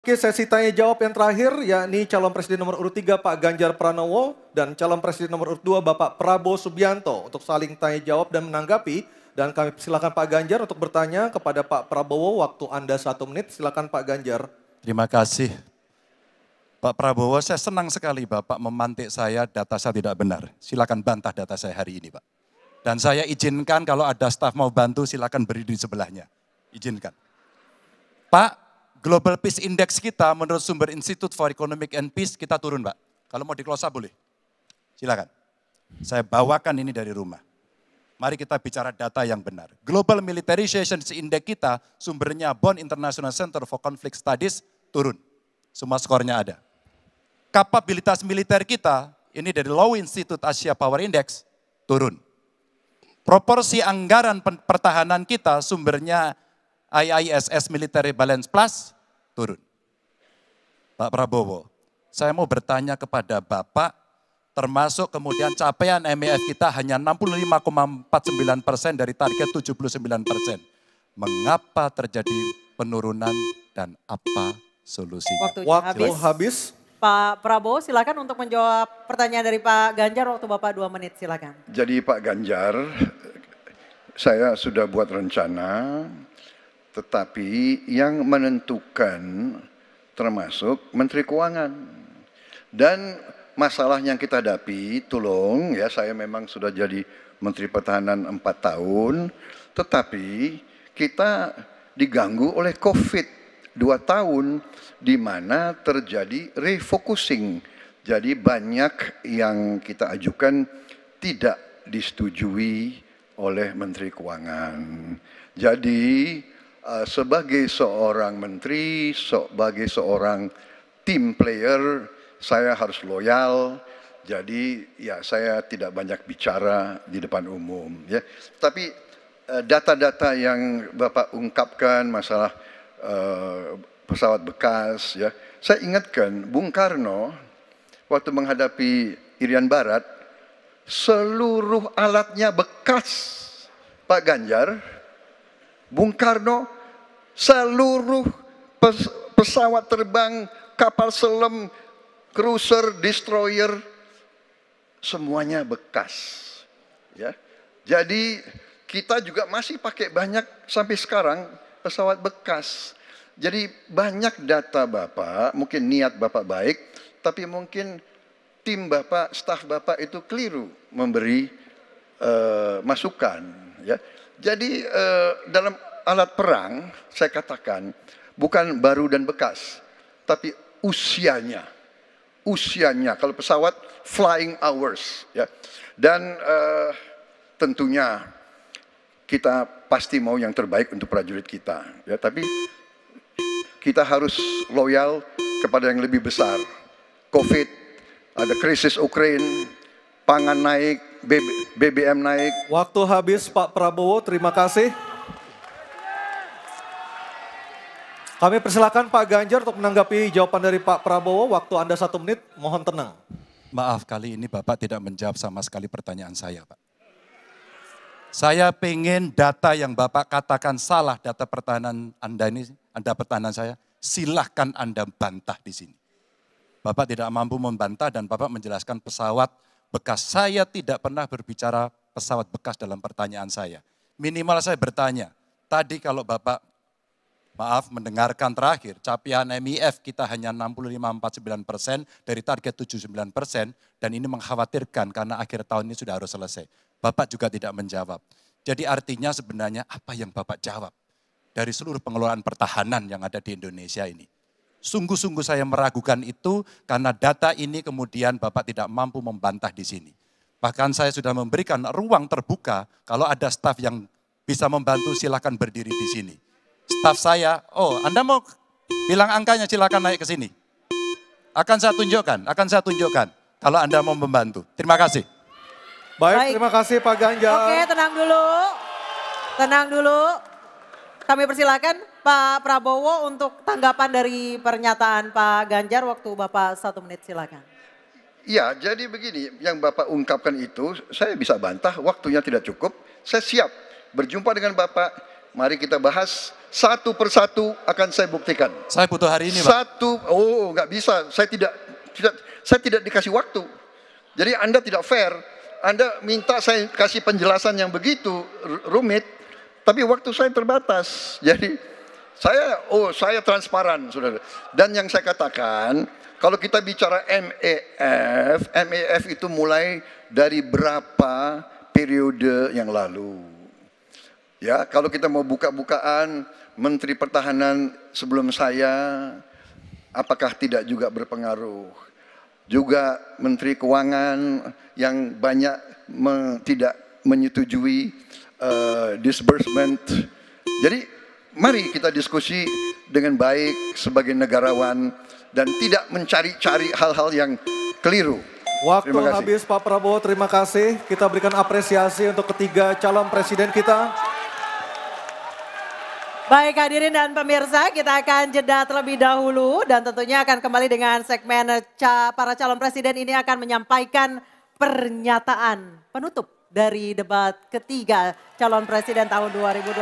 Oke, sesi tanya jawab yang terakhir yakni calon presiden nomor urut 3 Pak Ganjar Pranowo dan calon presiden nomor urut 2 Bapak Prabowo Subianto untuk saling tanya jawab dan menanggapi. Dan kami silakan Pak Ganjar untuk bertanya kepada Pak Prabowo, waktu Anda 1 menit, silakan Pak Ganjar. Terima kasih. Pak Prabowo, saya senang sekali Bapak memantik saya, data saya tidak benar. Silakan bantah data saya hari ini Pak. Dan saya izinkan kalau ada staf mau bantu silakan berdiri di sebelahnya. Izinkan. Pak, Global Peace Index kita menurut sumber Institute for Economic and Peace kita turun Pak. Kalau mau diklosa boleh. Silakan. Saya bawakan ini dari rumah. Mari kita bicara data yang benar. Global Militarization Index kita sumbernya Bonn International Center for Conflict Studies turun. Semua skornya ada. Kapabilitas militer kita, ini dari Law Institute Asia Power Index, turun. Proporsi anggaran pertahanan kita, sumbernya IISS Military Balance Plus, turun. Pak Prabowo, saya mau bertanya kepada Bapak, termasuk kemudian capaian MEF kita hanya 65,49% dari target 79%. Mengapa terjadi penurunan dan apa solusinya? Waktu habis. Pak Prabowo silakan untuk menjawab pertanyaan dari Pak Ganjar, waktu Bapak 2 menit silakan. Jadi Pak Ganjar, saya sudah buat rencana, tetapi yang menentukan termasuk Menteri Keuangan. Dan masalah yang kita hadapi, tolong ya, saya memang sudah jadi Menteri Pertahanan 4 tahun, tetapi kita diganggu oleh COVID 2 tahun, di mana terjadi refocusing. Jadi banyak yang kita ajukan tidak disetujui oleh Menteri Keuangan. Jadi sebagai seorang menteri, sebagai seorang team player, saya harus loyal. Jadi ya saya tidak banyak bicara di depan umum. Ya. Tapi data-data yang Bapak ungkapkan masalah pesawat bekas, ya. Saya ingatkan Bung Karno waktu menghadapi Irian Barat, seluruh alatnya bekas. Pak Ganjar, Bung Karno, seluruh pesawat terbang, kapal selam, cruiser, destroyer, semuanya bekas. Ya. Jadi kita juga masih pakai banyak sampai sekarang pesawat bekas. Jadi banyak data Bapak, mungkin niat Bapak baik, tapi mungkin tim Bapak, staf Bapak itu keliru memberi masukan. Ya. Jadi dalam alat perang, saya katakan, bukan baru dan bekas, tapi usianya. Usianya, kalau pesawat flying hours. Ya. Dan tentunya kita pasti mau yang terbaik untuk prajurit kita. Ya, tapi kita harus loyal kepada yang lebih besar. COVID, ada krisis Ukraina, pangan naik, BBM naik. Waktu habis Pak Prabowo, terima kasih. Kami persilakan Pak Ganjar untuk menanggapi jawaban dari Pak Prabowo. Waktu Anda 1 menit, mohon tenang. Maaf, kali ini Bapak tidak menjawab sama sekali pertanyaan saya Pak. Saya pengen data yang Bapak katakan salah, data pertahanan Anda ini, Anda pertahanan saya, silahkan Anda bantah di sini. Bapak tidak mampu membantah dan Bapak menjelaskan pesawat bekas. Saya tidak pernah berbicara pesawat bekas dalam pertanyaan saya. Minimal saya bertanya, tadi kalau Bapak, maaf mendengarkan terakhir, capaian MEF kita hanya 65,49% dari target 79% dan ini mengkhawatirkan karena akhir tahun ini sudah harus selesai. Bapak juga tidak menjawab. Jadi artinya sebenarnya apa yang Bapak jawab dari seluruh pengelolaan pertahanan yang ada di Indonesia ini. Sungguh-sungguh saya meragukan itu karena data ini kemudian Bapak tidak mampu membantah di sini. Bahkan saya sudah memberikan ruang terbuka kalau ada staf yang bisa membantu silakan berdiri di sini. Staf saya, oh Anda mau bilang angkanya silakan naik ke sini. Akan saya tunjukkan kalau Anda mau membantu. Terima kasih. Baik, terima kasih Pak Ganjar. Oke, tenang dulu. Tenang dulu. Kami persilakan Pak Prabowo untuk tanggapan dari pernyataan Pak Ganjar, waktu Bapak 1 menit silakan. Ya, jadi begini, yang Bapak ungkapkan itu saya bisa bantah, waktunya tidak cukup. Saya siap berjumpa dengan Bapak Mari kita bahas satu persatu akan saya buktikan. Saya butuh hari ini, Pak. Nggak bisa. Saya tidak dikasih waktu. Jadi Anda tidak fair. Anda minta saya kasih penjelasan yang begitu rumit, tapi waktu saya terbatas. Jadi saya transparan, saudara. Dan yang saya katakan, kalau kita bicara MEF itu mulai dari berapa periode yang lalu. Ya, kalau kita mau buka-bukaan, Menteri Pertahanan sebelum saya, apakah tidak juga berpengaruh? Juga Menteri Keuangan yang banyak tidak menyetujui disbursement. Jadi mari kita diskusi dengan baik sebagai negarawan dan tidak mencari-cari hal-hal yang keliru. Waktu Terima kasih. habis Pak Prabowo, terima kasih. Kita berikan apresiasi untuk ketiga calon presiden kita. Baik hadirin dan pemirsa, kita akan jeda terlebih dahulu dan tentunya akan kembali dengan segmen para calon presiden ini akan menyampaikan pernyataan penutup dari debat ketiga calon presiden tahun 2020.